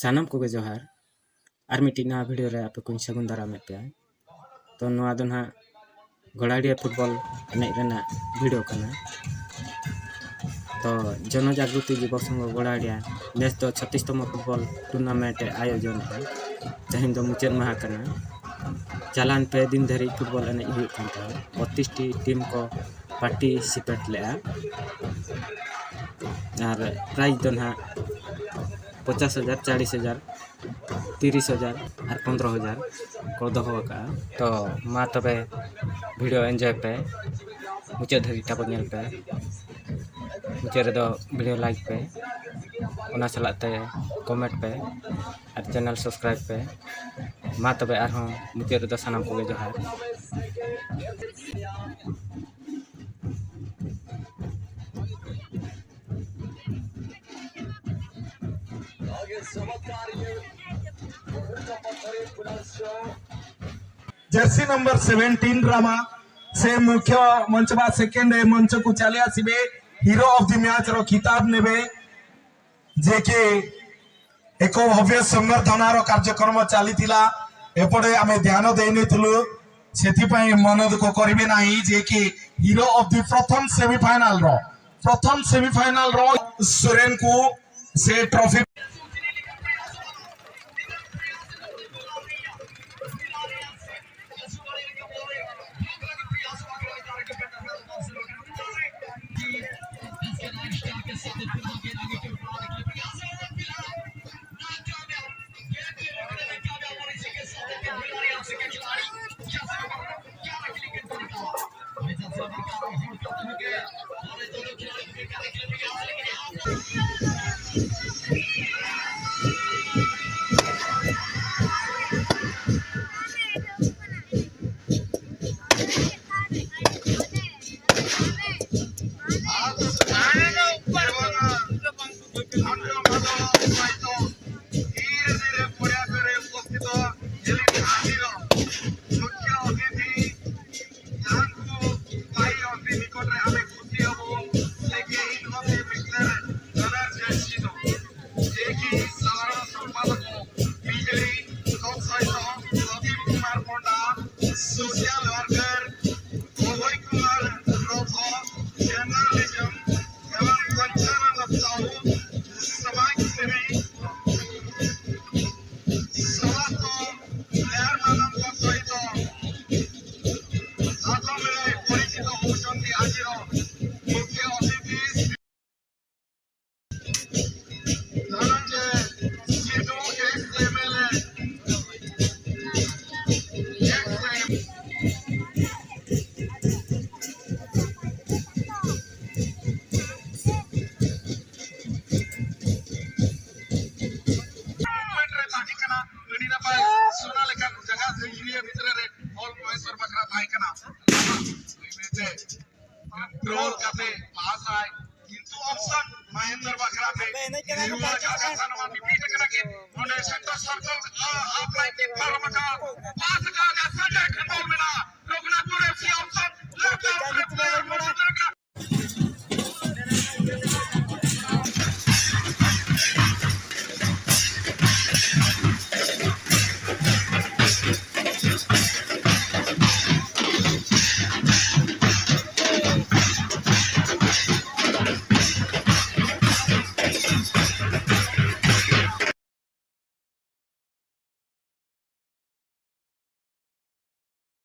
सानम को जोहार और मिट्टी नवा वीडियो रे आपे कुछ सगुन दाराम पे तो नवा दो ना गोलाडिया फुटबॉल एने रेना वीडियो कना तो जनजागृति दिवस गोलाडिया नेस दो 36तम फुटबॉल टूर्नामेंट आयोजन है जहिन दो मुचाद माहा कना चालान पे दिन धरी फुटबॉल एने हुई 32 टी टीम को पार्टिसिपेट ले और प्राइज दो ना 50,000 40,000 30,000 और 15,000 को दोहो का तो मा तबे वीडियो एंजॉय पे मुझे धरी टापो नेल पे मुझे रे दो वीडियो लाइक पे ओना सलाते कमेंट पे और चैनल सब्सक्राइब पे मा तबे आर मुझे रे दो सानाम को जोहार। जर्सी नंबर 17 रामा से मुख्य मंच बा सेकेंड मंच को चले आसीबे हीरो ऑफ द मैच रो खिताब नेबे जे के एको भव्य संवर्धना रो कार्यक्रम चलीथिला एपडे आमे ध्यान देने थलु सेथि पई मन दुख करबे नाही जे के हीरो ऑफ द प्रथम सेमीफाइनल रो सोरेन को से ट्रॉफी महेंद्र बकरा पे सेंटर सर्कल आप लाइन की फॉर्म का पास का